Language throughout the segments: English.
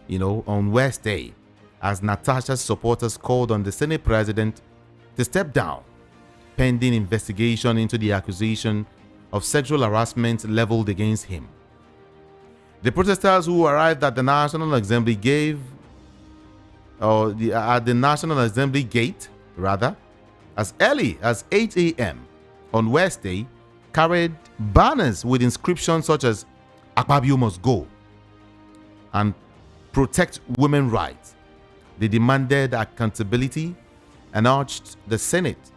on Wednesday, as Natasha's supporters called on the Senate president to step down, pending investigation into the accusation of sexual harassment leveled against him. The protesters who arrived at the National Assembly at the National Assembly gate, as early as 8 a.m. on Wednesday, carried banners with inscriptions such as "Akpabio must go" and "Protect women's rights." They demanded accountability and urged the Senate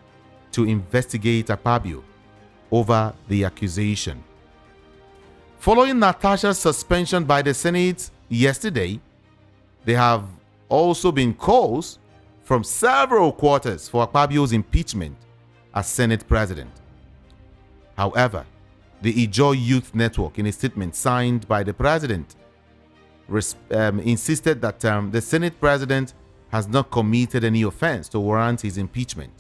to investigate Akpabio over the accusation. Following Natasha's suspension by the Senate yesterday, there have also been calls from several quarters for Akpabio's impeachment as Senate president. However, the Ijaw Youth Network, in a statement signed by the president, insisted that the Senate president has not committed any offense to warrant his impeachment.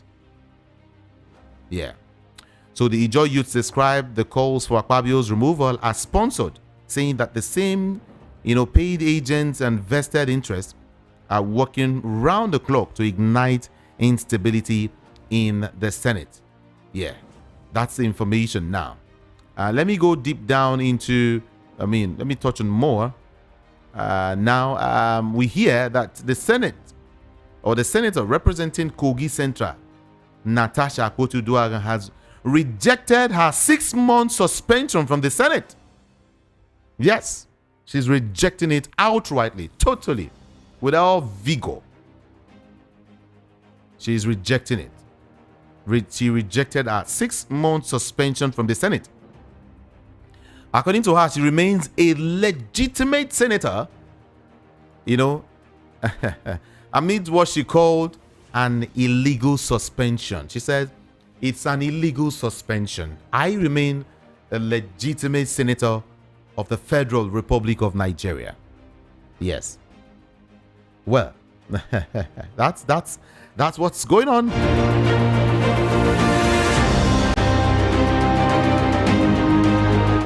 So the Ijaw youth described the calls for Akpabio's removal as sponsored, saying that the same, paid agents and vested interests are working round the clock to ignite instability in the Senate. That's the information now. Let me go deep down into, let me touch on more. Now, we hear that the Senate, or the senator representing Kogi Central, Natasha Akpabio, has rejected her 6-month suspension from the Senate. Yes, she's rejecting it outrightly, totally, with all vigor. She's rejecting it. She rejected her 6-month suspension from the Senate. According to her, she remains a legitimate senator, amid what she called an illegal suspension. She said, "It's an illegal suspension. I remain a legitimate senator of the Federal Republic of Nigeria." Yes. Well, that's what's going on.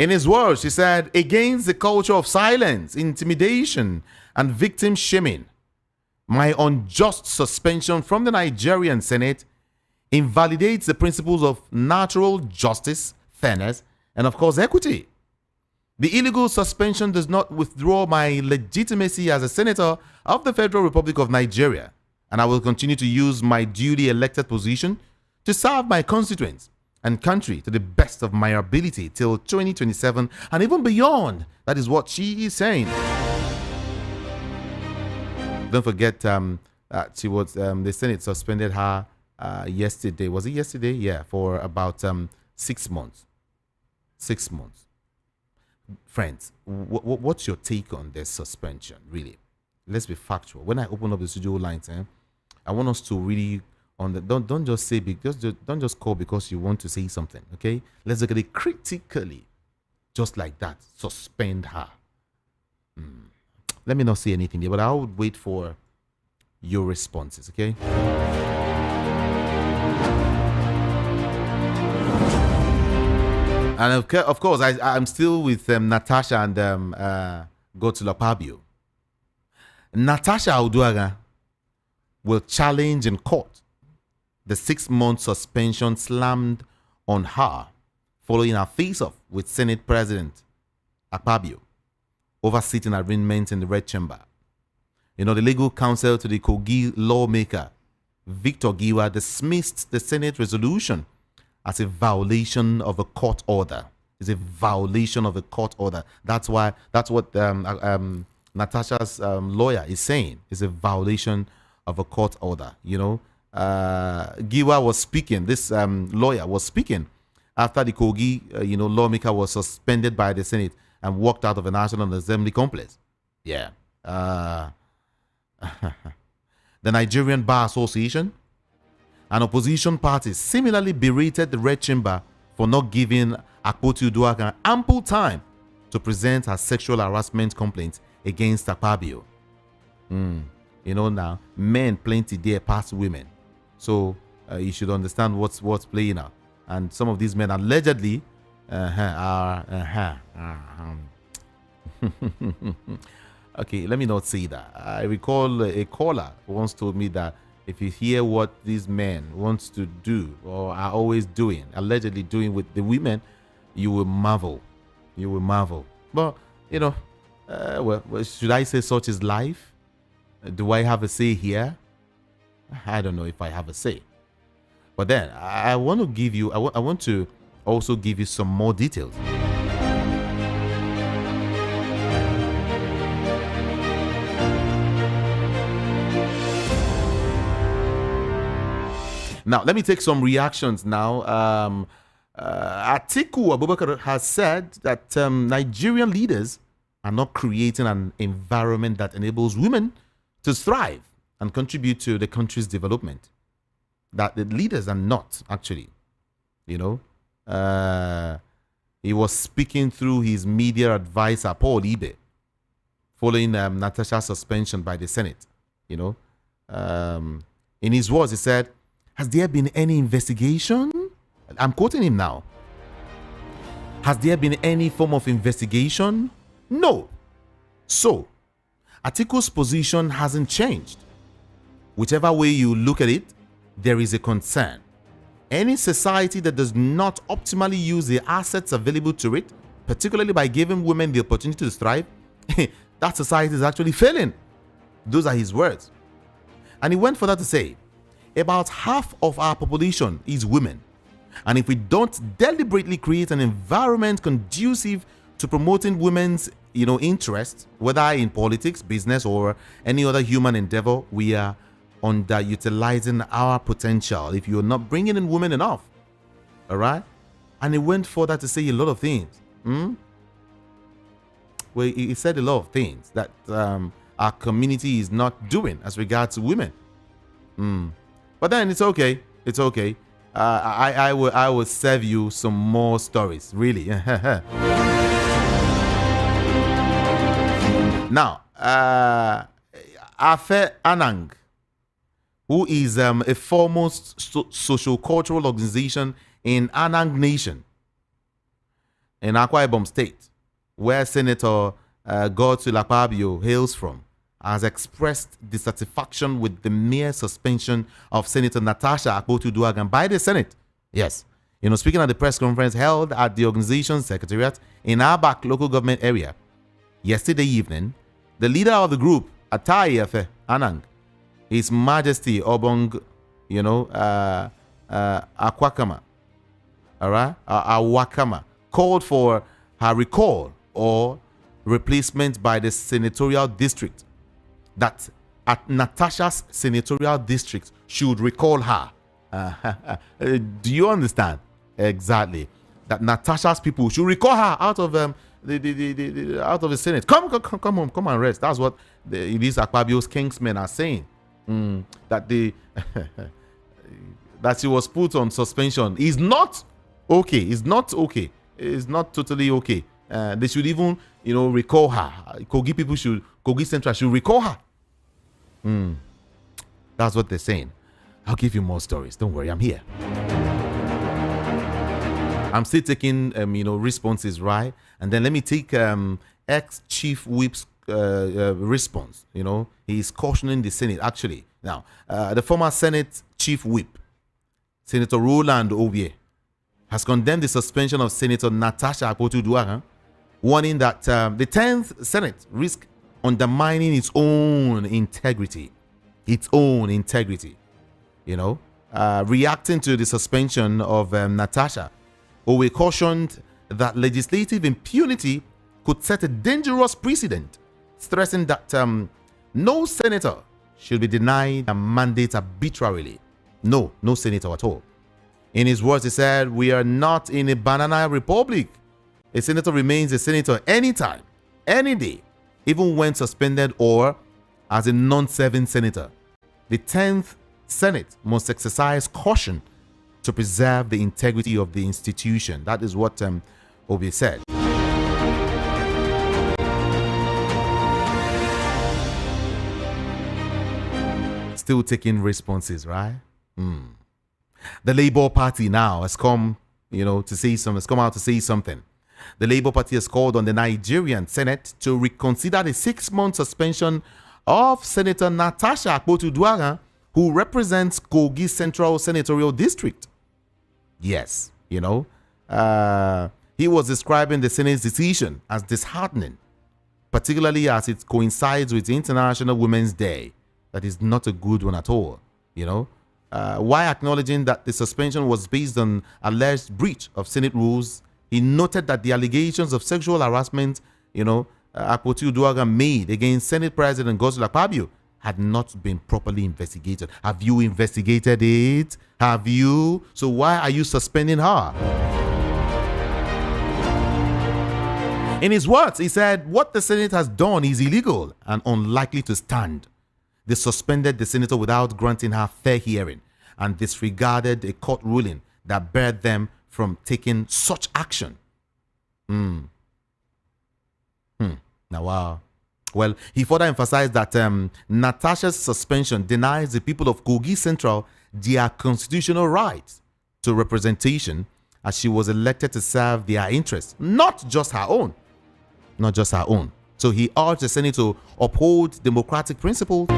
In his words, she said, "Against the culture of silence, intimidation, and victim shaming, my unjust suspension from the Nigerian Senate invalidates the principles of natural justice, fairness, and of course equity. The illegal suspension does not withdraw my legitimacy as a senator of the Federal Republic of Nigeria, and I will continue to use my duly elected position to serve my constituents and country to the best of my ability till 2027 and even beyond." That is what she is saying. Don't forget that she was the Senate suspended her yesterday. Was it yesterday? Yeah, for about 6 months. 6 months. Friends, what's your take on this suspension? Really, let's be factual. When I open up the studio lines, I want us to really don't just say don't just call because you want to say something. Okay, let's look at it critically, just like that. Suspend her. Let me not say anything there, but I would wait for your responses. Okay. And of course, I'm still with Natasha and go to Akpabio. Natasha Uduaghan will challenge in court the 6-month suspension slammed on her following her face-off with Senate President Akpabio over sitting arrangements in the Red Chamber. The legal counsel to the Kogi lawmaker, Victor Giwa, dismissed the Senate resolution as a violation of a court order. It's a violation of a court order. That's what Natasha's lawyer is saying. It's a violation of a court order. Giwa was speaking. This lawyer was speaking after the Kogi, lawmaker was suspended by the Senate and walked out of the National Assembly complex. Yeah. The Nigerian Bar Association, an opposition party, similarly berated the Red Chamber for not giving Akpabio ample time to present her sexual harassment complaint against Akpabio. Now, men plenty there past women. So you should understand what's playing out. And some of these men allegedly Okay, let me not say that. I recall a caller once told me that if you hear what these men wants to do or are always doing, allegedly doing with the women, you will marvel. You will marvel. But, well, should I say such is life? Do I have a say here? I don't know if I have a say. But then I want to give you, I want to also give you some more details. Now, let me take some reactions now. Atiku Abubakar has said that Nigerian leaders are not creating an environment that enables women to thrive and contribute to the country's development. That the leaders are not, actually. He was speaking through his media advisor, Paul Ibe, following Natasha's suspension by the Senate. In his words, he said, "Has there been any investigation?" I'm quoting him now. "Has there been any form of investigation? No." So, Atiku's position hasn't changed. Whichever way you look at it, there is a concern. Any society that does not optimally use the assets available to it, particularly by giving women the opportunity to thrive, that society is actually failing. Those are his words. And he went further to say, about half of our population is women. And if we don't deliberately create an environment conducive to promoting women's interests, whether in politics, business, or any other human endeavor, we are underutilizing our potential if you're not bringing in women enough. All right? And he went further to say a lot of things. Well, he said a lot of things that our community is not doing as regards to women. But then it's okay. It's okay. I will serve you some more stories, really. Now, Afe Anang, who is a foremost socio-cultural organization in Anang Nation in Akwa Ibom State, where Senator Godswill Akpabio hails from, has expressed dissatisfaction with the mere suspension of Senator Natasha Akpabio by the Senate. Yes. Speaking at the press conference held at the organization's secretariat in Abak local government area yesterday evening, the leader of the group, Atai Afe Anang, His Majesty Obong, Akwakama, Awakama, called for her recall or replacement by the senatorial district. That at Natasha's senatorial district should recall her. Do you understand? Exactly. That Natasha's people should recall her out of out of the Senate. Come home, come and rest. That's what these Akpabio's kingsmen are saying. That that she was put on suspension is not okay. It's not okay. It's not totally okay. They should even, recall her. Kogi Central should recall her. That's what they're saying. I'll give you more stories. Don't worry, I'm here. I'm still taking, responses, right? And then let me take ex-chief whip's response. He's cautioning the Senate, actually. Now, the former Senate chief whip, Senator Roland Ovie, has condemned the suspension of Senator Natasha Akpabio, warning that the 10th Senate risks undermining its own integrity. Reacting to the suspension of Natasha, Owe cautioned that legislative impunity could set a dangerous precedent, stressing that no senator should be denied a mandate arbitrarily. No senator at all. In his words, he said, "We are not in a banana republic. A senator remains a senator anytime, any day, even when suspended or as a non-serving senator. The 10th Senate must exercise caution to preserve the integrity of the institution." That is what Obi said. Still taking responses, right? The Labour Party now has come, to say something. Has come out to say something. The Labour Party has called on the Nigerian Senate to reconsider the 6-month suspension of Senator Natasha Akpabio, who represents Kogi Central Senatorial District. Yes, he was describing the Senate's decision as disheartening, particularly as it coincides with International Women's Day. That is not a good one at all, While acknowledging that the suspension was based on alleged breach of Senate rules, he noted that the allegations of sexual harassment, Akpabio made against Senate President Akpabio had not been properly investigated. Have you investigated it? Have you? So why are you suspending her? In his words, he said, what the Senate has done is illegal and unlikely to stand. They suspended the senator without granting her fair hearing and disregarded a court ruling that barred them from taking such action. Now, wow. Well, he further emphasized that Natasha's suspension denies the people of Kogi Central their constitutional rights to representation, as she was elected to serve their interests, not just her own. Not just her own. So he urged the Senate to uphold democratic principles.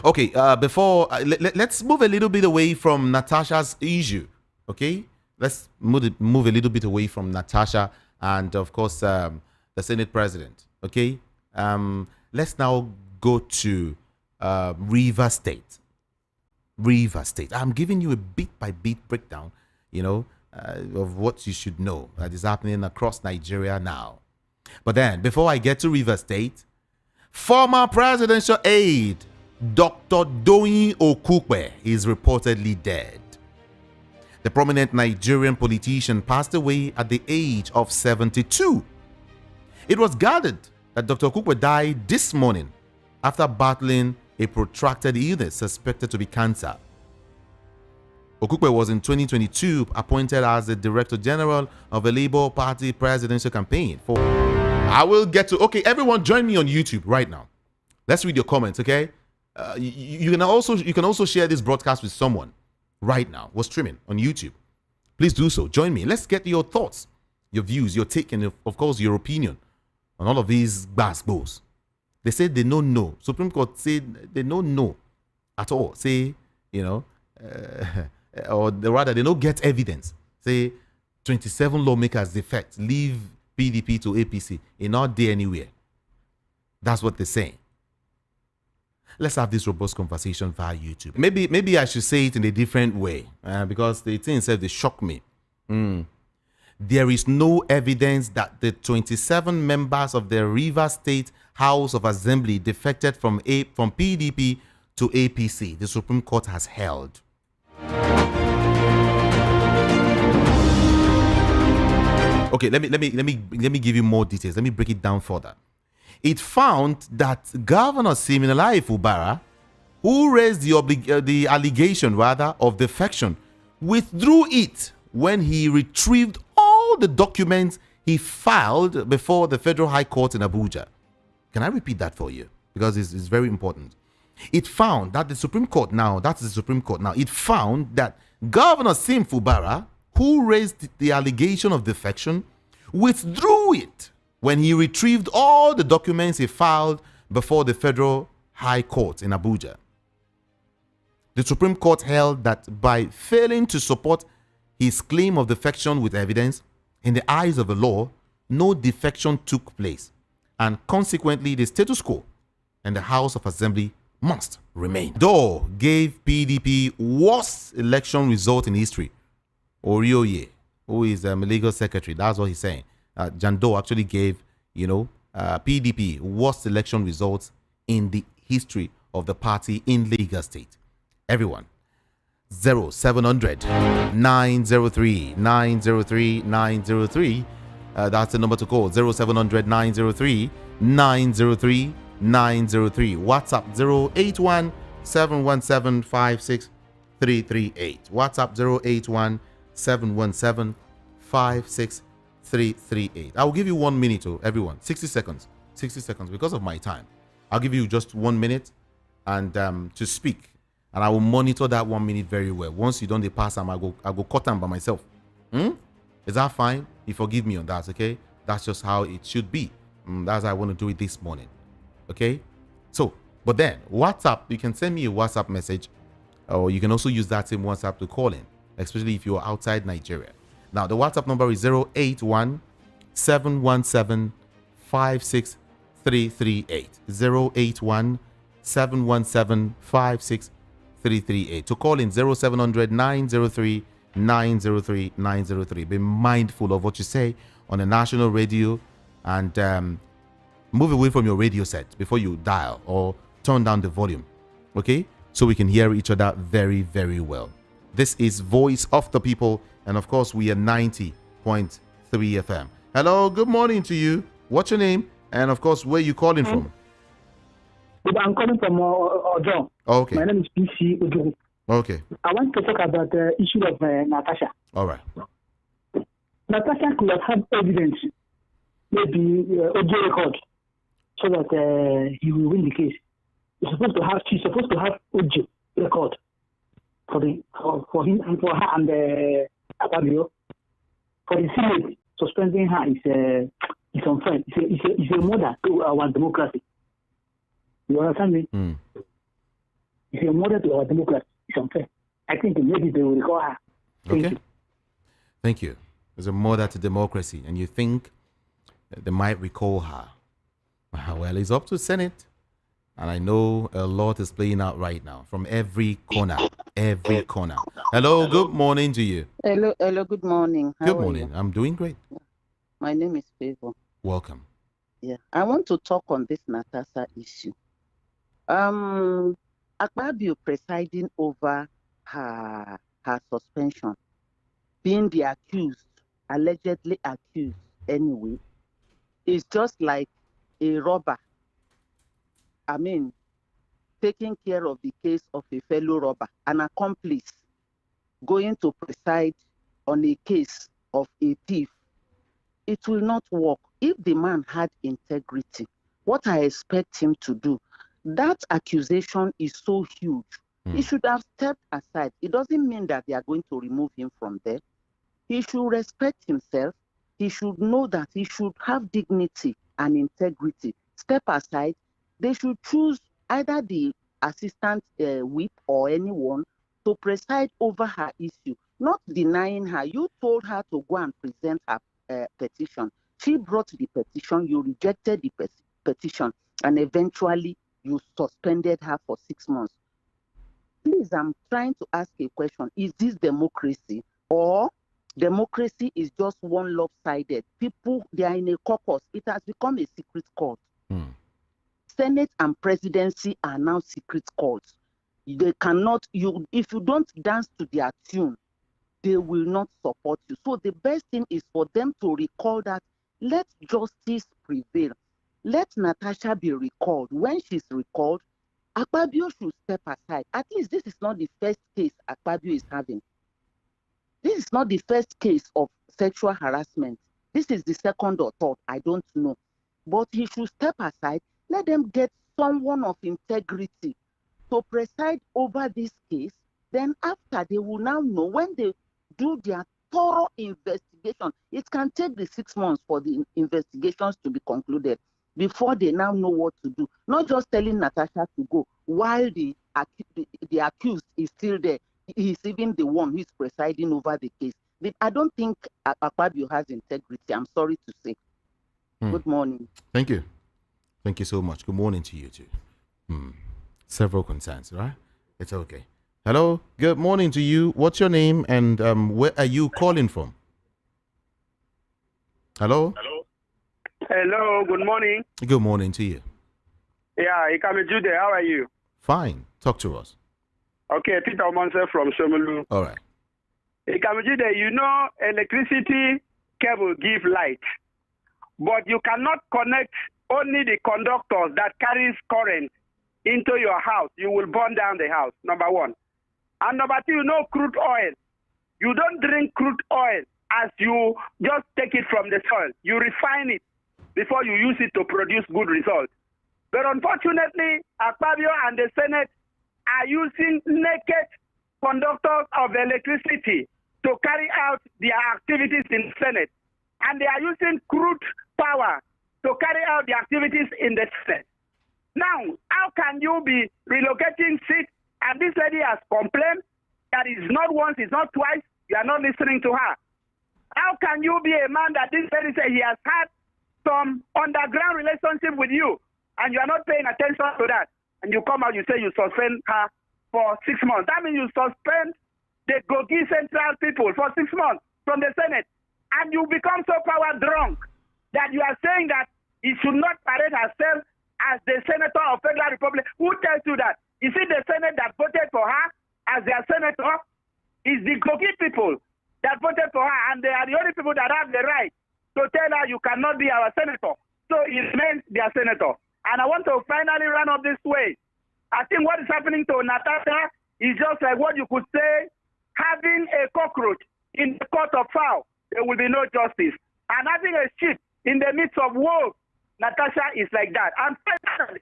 Okay, let's move a little bit away from Natasha's issue. Okay, let's move a little bit away from Natasha and, of course, the Senate President. Okay, let's now go to Rivers State. Rivers State. I'm giving you a bit-by-bit breakdown, of what you should know that is happening across Nigeria now. But then, before I get to Rivers State, former presidential aide Dr. Doyin Okukpe is reportedly dead. The prominent Nigerian politician passed away at the age of 72. It was gathered that Dr. Okukpe died this morning after battling a protracted illness suspected to be cancer. Okukpe was in 2022 appointed as the Director General of the Labour Party presidential campaign. I will get to... Okay, everyone join me on YouTube right now. Let's read your comments, okay? You can also share this broadcast with someone right now. We're streaming on YouTube. Please do so. Join me. Let's get your thoughts, your views, your take, and of course your opinion on all of these goes. They say they don't know. Supreme Court said they don't know at all. Say, or rather they don't get evidence. Say 27 lawmakers defect, leave PDP to APC, in not there anywhere. That's what they're saying. Let's have this robust conversation via YouTube. Maybe I should say it in a different way because the thing itself, they shock me. There is no evidence that the 27 members of the Rivers State House of Assembly defected from PDP to APC. The Supreme Court has held. Okay, let me give you more details. Let me break it down further. It found that Governor Siminalayi Fubara, who raised the allegation of defection, withdrew it when he retrieved all the documents he filed before the Federal High Court in Abuja. Can I repeat that for you? Because it's very important. It found that the Supreme Court now, it found that Governor Sim Fubara, who raised the allegation of defection, withdrew it when he retrieved all the documents he filed before the Federal High Court in Abuja. The Supreme Court held that by failing to support his claim of defection with evidence, in the eyes of the law, no defection took place, and consequently the status quo and the House of Assembly must remain. Doe gave PDP worst election result in history. Orioye, who is a legal secretary, that's what he's saying. Jando actually gave, PDP worst election results in the history of the party in Lagos State. Everyone, 0700 903 903 903. That's the number to call. 0700 903 903 903. WhatsApp 081 717 56338. WhatsApp 081 717 56338. I will give you 1 minute to everyone. 60 seconds. 60 seconds because of my time. I'll give you just 1 minute and to speak. And I will monitor that 1 minute very well. Once you don't pass them, I go cut them by myself. Is that fine? you forgive me on that, okay? That's just how it should be. That's how I want to do it this morning, okay? So, but then WhatsApp, you can send me a WhatsApp message, or you can also use that same WhatsApp to call in, especially if you're outside Nigeria. Now, the WhatsApp number is 081 717 56338. 081 717 56338. To call in 0700 903 903 903. Be mindful of what you say on the national radio, and move away from your radio set before you dial, or turn down the volume, okay? So we can hear each other very, very well. This is Voice of the People, and of course we are 90.3 FM. Hello, good morning to you. What's your name? And of course, where you calling from? I'm calling from Ojo. Okay. My name is PC Udu. Okay. I want to talk about the issue of Natasha. All right. Natasha could have had evidence, maybe audio record, so that he will win the case. She's supposed to have audio record for him and for her and Akpabio. For the Senate suspending her is unfair. It's a murder to our democracy. You understand me? It's a murder to our democracy. It's unfair. I think maybe they will recall her. Thank you. It's a murder to democracy, and you think they might recall her. Well, it's up to Senate. And I know a lot is playing out right now from every corner. Every corner. Hello, good morning to you. Hello, good morning. Good morning. I'm doing great. My name is Favor. Welcome. Yeah, I want to talk on this Natasha issue. Akpabio presiding over her suspension, being the accused, allegedly accused anyway, is just like a robber. I mean, taking care of the case of a fellow robber, an accomplice, going to preside on a case of a thief. It will not work. If the man had integrity, what I expect him to do, that accusation is so huge. He should have stepped aside. It doesn't mean that they are going to remove him from there. He should respect himself. He should know that he should have dignity and integrity. Step aside. They should choose either the assistant whip or anyone to preside over her issue, not denying her. You told her to go and present her petition. She brought the petition, you rejected the petition, and eventually you suspended her for 6 months. Please, I'm trying to ask a question. Is this democracy, or democracy is just one lopsided? People, they are in a caucus. It has become a secret court. Senate and presidency are now secret courts. They cannot, if you don't dance to their tune, they will not support you. So the best thing is for them to recall that, let justice prevail. Let Natasha be recalled. When she's recalled, Akpabio should step aside. At least this is not the first case Akpabio is having. This is not the first case of sexual harassment. This is the second or third, I don't know. But he should step aside. Let them get someone of integrity to preside over this case. Then after, they will now know, when they do their thorough investigation, it can take the 6 months for the investigations to be concluded before they now know what to do. Not just telling Natasha to go while the accused is still there. He's even the one who is presiding over the case. I don't think Akpabio has integrity. I'm sorry to say. Good morning. Thank you. Thank you so much. Good morning to you too. Several concerns, right? It's okay. Hello. Good morning to you. What's your name, and where are you calling from? Hello. Hello. Good morning. Good morning to you. Yeah, Jude. How are you? Fine. Talk to us. Okay, Peter Omonse from Shomolu. All right. Jude, you know, electricity cable give light, but you cannot connect only the conductors that carries current into your house. You will burn down the house, number one. And number two, you know, crude oil. You don't drink crude oil as you just take it from the soil. You refine it before you use it to produce good results. But unfortunately, Akpabio and the Senate are using naked conductors of electricity to carry out their activities in the Senate. and they are using crude power to carry out the activities in the Senate. Now, how can you be relocating seats, and this lady has complained that it's not once, it's not twice, you are not listening to her? How can you be a man that this lady says he has had some underground relationship with you, and you are not paying attention to that, and you come out, you say you suspend her for 6 months? That means you suspend the Gogi Central people for 6 months from the Senate, and you become so power drunk that you are saying that he should not parade herself as the senator of Federal Republic. Who tells you that? Is it the Senate that voted for her as their senator? Is the Gogi people that voted for her, and they are the only people that have the right to tell her you cannot be our senator. So it remains their senator. And I want to finally run up this way. I think what is happening to Natasha is just like what you could say, having a cockroach in the court of fowl, there will be no justice. And having a sheep in the midst of wolves, Natasha is like that. And finally,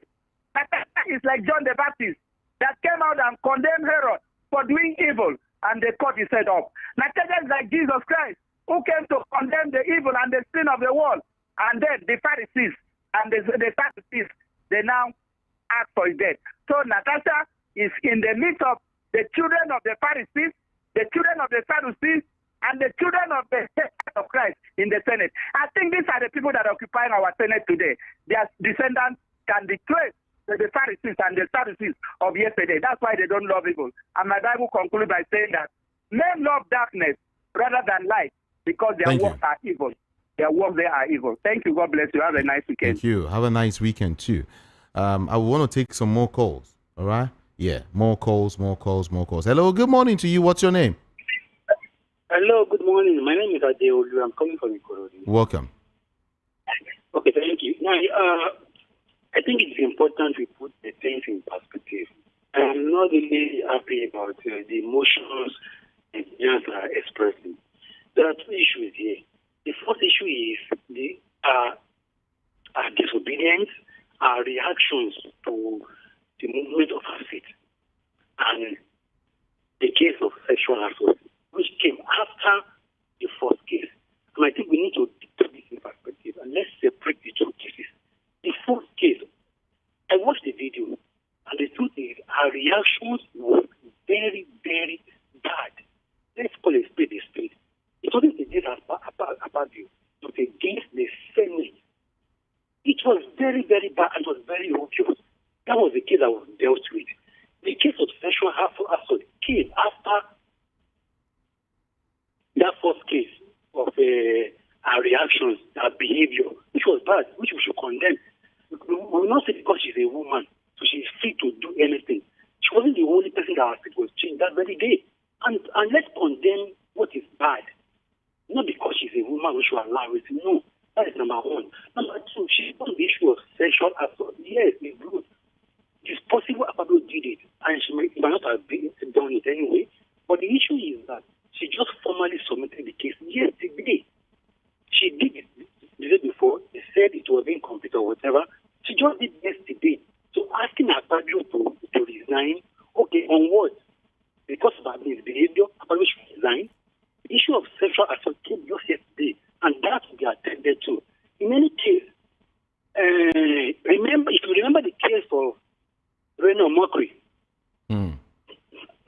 Natasha is like John the Baptist that came out and condemned Herod for doing evil, and the court is set up. Natasha is like Jesus Christ, who came to condemn the evil and the sin of the world. And then the Pharisees and the Sadducees, they now ask for his death. So Natasha is in the midst of the children of the Pharisees, the children of the Sadducees, and the children of the Church of Christ in the Senate. I think these are the people that are occupying our Senate today. Their descendants can be traced to the Pharisees and the Sadducees of yesterday. That's why they don't love evil. And my Bible concludes by saying that men love darkness rather than light because their works are evil. Their works, they are evil. Thank you. God bless you. Have a nice weekend. Thank you. Have a nice weekend too. I want to take some more calls. All right? Yeah, more calls. Hello, good morning to you. What's your name? Hello, good morning. My name is Adeolu. I'm coming from Ikorodu. Welcome. Okay, thank you. Now, I think it's important we put the things in perspective. I'm not really happy about the emotions the Nigerians are expressing. There are two issues here. The first issue is our disobedience, our reactions to the movement of our faith, and the case of sexual assault, which came after the first case. And I think we need to put this in perspective and let's separate the two cases. The first case, I watched the video, and the truth is, our reactions were very, very bad. Let's call it spade a spade. It wasn't against Akpabio, it was against the Senate. It was very, very bad and it was very obvious. That was the case that was dealt with. The case of sexual assault came after that first case of our reactions, our behavior, which was bad, which we should condemn. We will not say because she's a woman, so she's free to do anything. She wasn't the only person that it was changed that very day. And let's condemn what is bad. Not because she's a woman, we should allow it. No, that is number one. Number two, she's on the issue of sexual assault. Yes, it's good. It's possible Akpabio did it, and she might not have done it anyway. But the issue is that she just formally submitted the case yesterday. She did it the day before. They said it was incomplete or whatever. She just did yesterday. So asking Akpabio to resign, okay, on what? Because of her misbehavior, Akpabio should resign. The issue of sexual assault came just yesterday, and that will be attended to. In any case, if you remember the case of Reno Mockery,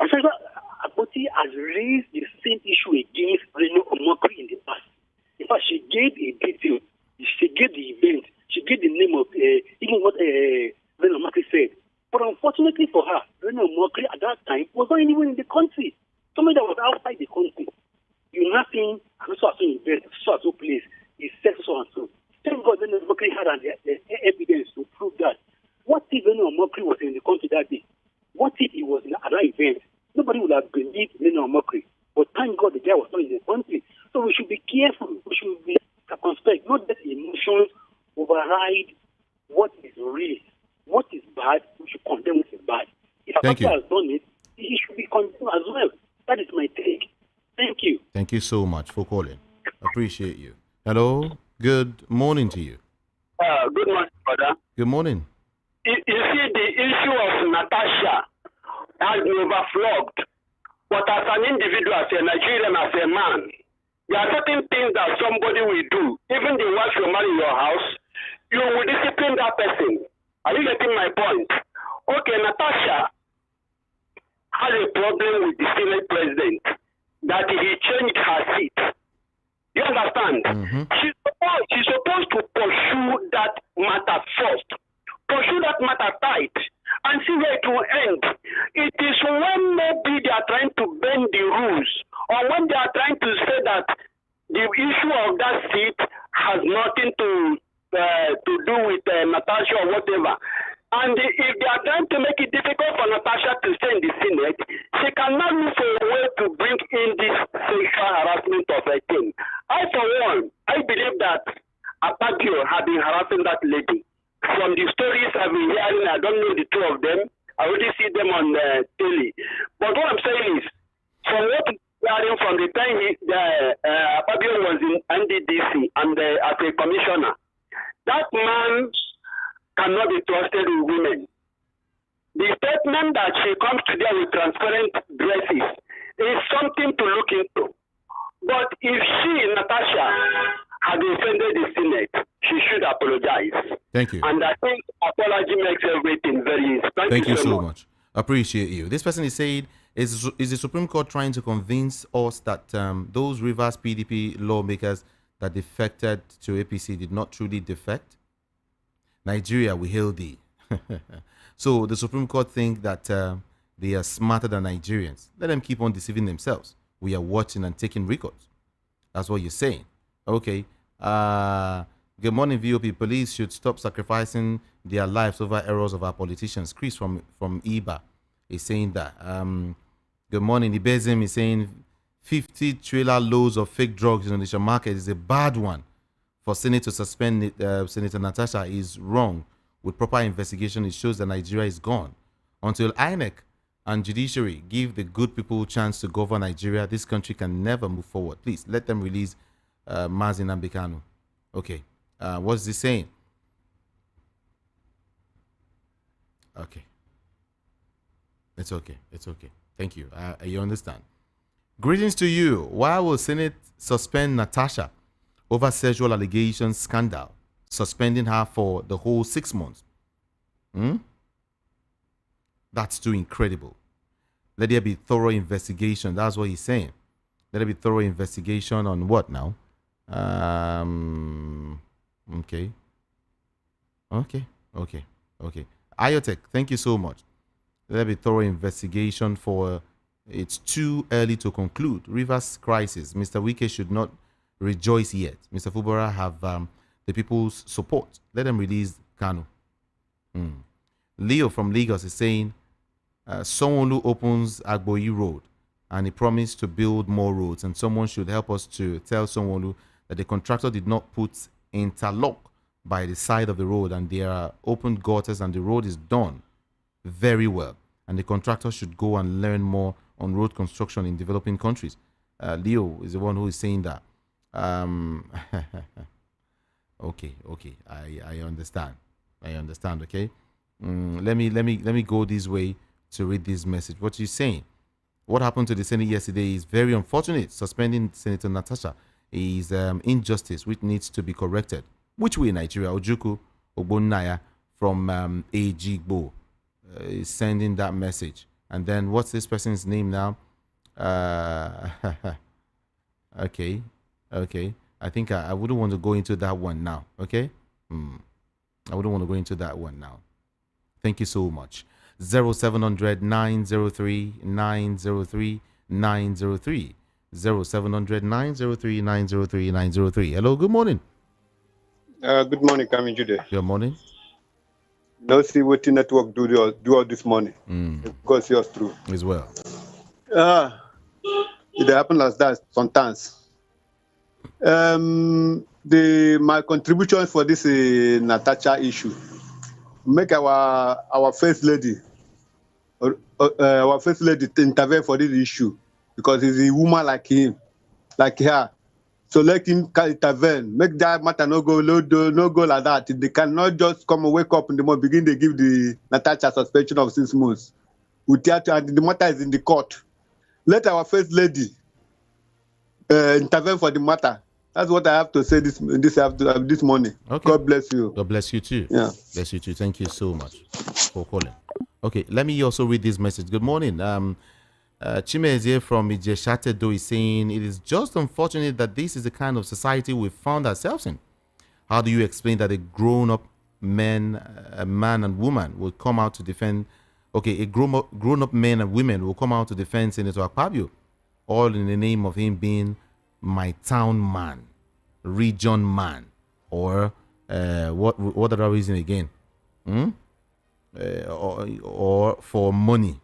Akpoti has raised the same issue against Reno Mockery in the past. In fact, she gave a detail, she gave the event, she gave the name of even what Reno Mockery said. But unfortunately for her, Reno Mockery at that time was not anywhere in the country. Somebody that was outside the country. You nothing, so in event, so place, he said so and so. Thank God Reno Mockery had the evidence to prove that. What if Reno Mockery was in the country that day? What if he was at that event? Nobody would have believed Reno Mockery. But thank God the guy was not in the country. So we should be careful. We should be circumspect. Not let emotions override what is real. What is bad, we should condemn what is bad. If Akpabio has done it, he should be condemned as well. That is my take. Thank you. Thank you so much for calling. Appreciate you. Hello. Good morning to you. Good morning, brother. Good morning. You see, the issue of Natasha has been overflogged. But as an individual, as a Nigerian, as a man, there are certain things that somebody will do. Even the wife you marry in your house, you will discipline that person. Are you getting my point? Okay, Natasha has a problem with the Senate president that he changed her seat. You understand? Mm-hmm. She's supposed to pursue that matter first. Pursue that matter tight and see where it will end. It is when maybe they are trying to bend the rules or when they are trying to say that the issue of that seat has nothing to do with Natasha or whatever. And if they are trying to make it difficult for Natasha to stay in the Senate, she cannot look for a way to bring in this sexual harassment of a thing. I, for one, I believe that Akpabio had been harassing that lady. From the stories I've been hearing, I don't know the two of them. I already see them on the telly. But what I'm saying is, from what I'm hearing from the time Akpabio was in NDDC and as a commissioner, that man cannot be trusted with women. The statement that she comes to there with transparent dresses is something to look into. But if she, Natasha, had offended the Senate, she should apologize. Thank you. And I think apology makes everything very easy. Thank you so much. Appreciate you. This person is saying, is the Supreme Court trying to convince us that those Rivers PDP lawmakers that defected to APC did not truly defect? Nigeria, we hail thee. So the Supreme Court think that they are smarter than Nigerians. Let them keep on deceiving themselves. We are watching and taking records. That's what you're saying. Okay. Good morning, VOP. Police should stop sacrificing their lives over errors of our politicians. Chris from IBA is saying that. Good morning. Ibezim is saying 50 trailer loads of fake drugs in the market is a bad one. For Senate to suspend Senator Natasha is wrong. With proper investigation, it shows that Nigeria is gone. Until INEC and judiciary give the good people a chance to govern Nigeria, this country can never move forward. Please, let them release Mazin Ambikanu. Okay. What's this saying? Okay. It's okay. It's okay. Thank you. You understand. Greetings to you. Why will Senate suspend Natasha over sexual allegations scandal, suspending her for the whole 6 months? That's too incredible. Let there be thorough investigation. That's what he's saying. Let there be thorough investigation on what now? Okay. Iotek, thank you so much. Let there be thorough investigation for it's too early to conclude. Rivers crisis. Mr. Wike should not rejoice yet. Mr. Fubara have the people's support. Let them release Kanu. Leo from Lagos is saying someone who opens Agboyi Road and he promised to build more roads, and someone should help us to tell someone who that the contractor did not put interlock by the side of the road and there are open gutters and the road is done very well, and the contractor should go and learn more on road construction in developing countries. Leo is the one who is saying that. Okay, I understand. Okay. Let me go this way to read this message. What you're saying, what happened to the Senate yesterday is very unfortunate. Suspending Senator Natasha is injustice which needs to be corrected. Which way, Nigeria? Ojuku Ogbonnaya from Ejigbo is sending that message. And then what's this person's name now? Okay. I think I wouldn't want to go into that one now. Okay. I wouldn't want to go into that one now. Thank you so much. 0700 903 903 903 0700 903 903 903. Hello, good morning. Good morning, coming today. Good morning. No see what the network do all this morning. Because yours true. As well. It happens like that sometimes. My contribution for this Natasha issue, make our first lady intervene for this issue, because he's a woman like her. So let him intervene. Make that matter no go like that. They cannot just come and wake up in the morning, begin to give the Natasha suspension of 6 months. And the matter is in the court. Let our first lady intervene for the matter. That's what I have to say this morning. Okay. God bless you. God bless you too. Yeah. Bless you too. Thank you so much for calling. Okay, let me also read this message. Good morning. Chimezie from Ijeshatedo is saying, it is just unfortunate that this is the kind of society we found ourselves in. How do you explain that a grown-up man and woman will come out to defend, a grown-up men and women will come out to defend Senator Akpabio, all in the name of him being my town man, region man, or what other reason again? Or for money.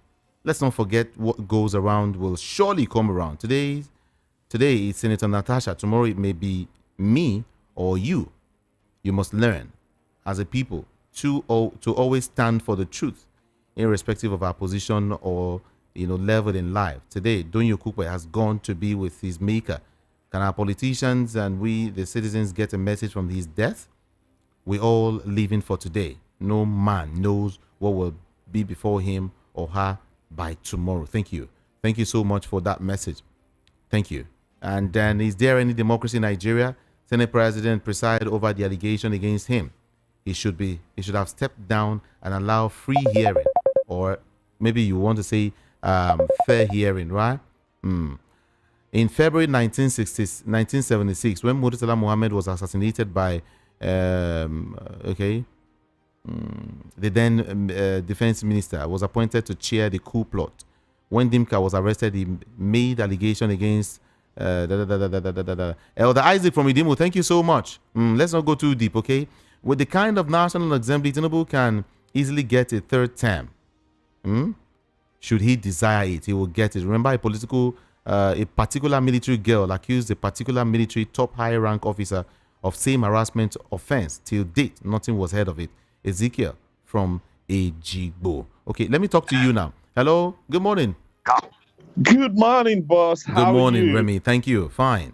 Let's not forget what goes around will surely come around. Today it's Senator Natasha. Tomorrow it may be me or you. You must learn as a people to always stand for the truth, irrespective of our position or level in life. Today, Donyo Kukwe has gone to be with his maker. Can our politicians and we, the citizens, get a message from his death? We all living for today. No man knows what will be before him or her by tomorrow. Thank you. Thank you so much for that message. Thank you. And then, is there any democracy in Nigeria? Senate President preside over the allegation against him. He should have stepped down and allow free hearing, or maybe you want to say fair hearing, right? In February 1976, when Murtala Muhammad was assassinated by the then defense minister was appointed to chair the coup plot. When Dimka was arrested, he made allegation against Elder Isaac from Idimu. Thank you so much. Let's not go too deep, okay? With the kind of National Assembly, Tinubu can easily get a third term. Should he desire it, he will get it. Remember, a particular military girl accused a particular military top high rank officer of same harassment offense. Till date, nothing was heard of it. Ezekiel from Ejigbo. Okay, let me talk to you now. Hello, good morning. Good morning, boss. Good morning, Remy. Thank you. Fine.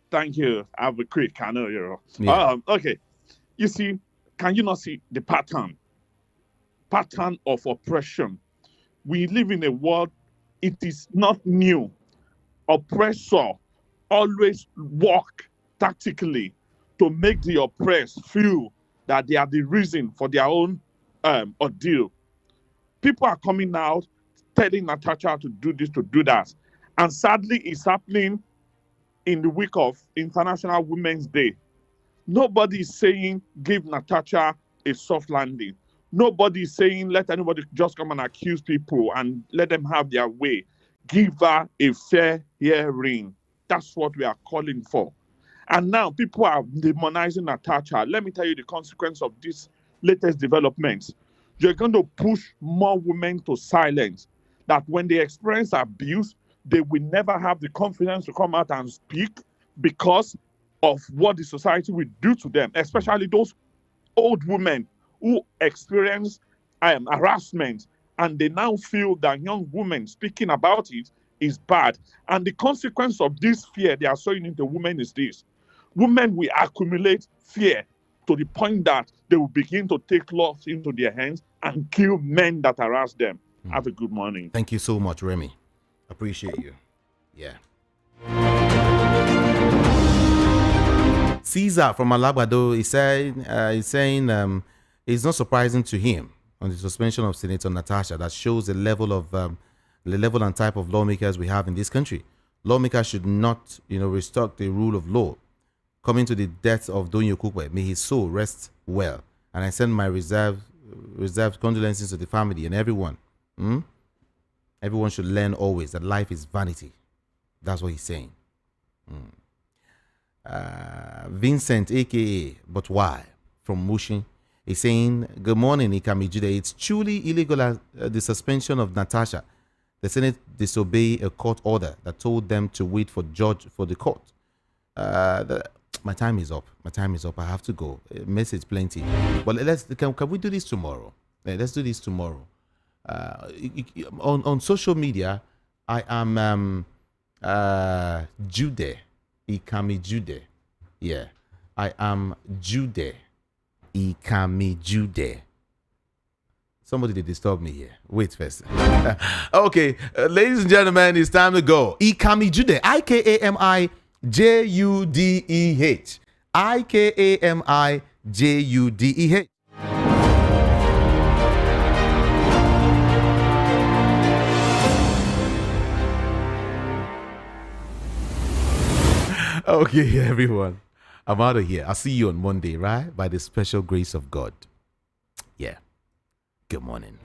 Thank you. I'll be quick. I know you're. Yeah. Okay. You see, can you not see the pattern of oppression? We live in a world, it is not new. Oppressor always work tactically to make the oppressed feel that they are the reason for their own ordeal. People are coming out telling Natasha to do this, to do that. And sadly, it's happening in the week of International Women's Day. Nobody is saying give Natasha a soft landing. Nobody is saying let anybody just come and accuse people and let them have their way. Give her a fair hearing. That's what we are calling for. And now people are demonizing Natasha. Let me tell you the consequence of this latest developments. You're going to push more women to silence. That when they experience abuse, they will never have the confidence to come out and speak because of what the society will do to them, especially those old women who experience harassment, and they now feel that young women speaking about it is bad. And the consequence of this fear they are sowing into women is this. Women will accumulate fear to the point that they will begin to take laws into their hands and kill men that harass them. Have a good morning. Thank you so much, Remy. Appreciate you. Yeah. Caesar from Alabado is saying it's not surprising to him on the suspension of Senator Natasha. That shows the level and type of lawmakers we have in this country. Lawmakers should not, restock the rule of law. Coming to the death of Donyo Kukwe, may his soul rest well. And I send my reserved condolences to the family and everyone. Everyone should learn always that life is vanity. That's what he's saying. Vincent, aka But Why, from Mushin, is saying, good morning, Ikamijide. It's truly illegal the suspension of Natasha. The Senate disobeyed a court order that told them to wait for judge for the court. My time is up. I have to go. Message plenty. But can we do this tomorrow? Let's do this tomorrow. On social media, I am Jude. Ikami Jude. Yeah. I am Jude. Ikami Jude. Somebody they disturb me here. Wait first. Okay, ladies and gentlemen, it's time to go. Ikami Jude. IkamiJudeh. IkamiJudeh. Okay, everyone. I'm out of here. I'll see you on Monday, right? By the special grace of God. Yeah. Good morning.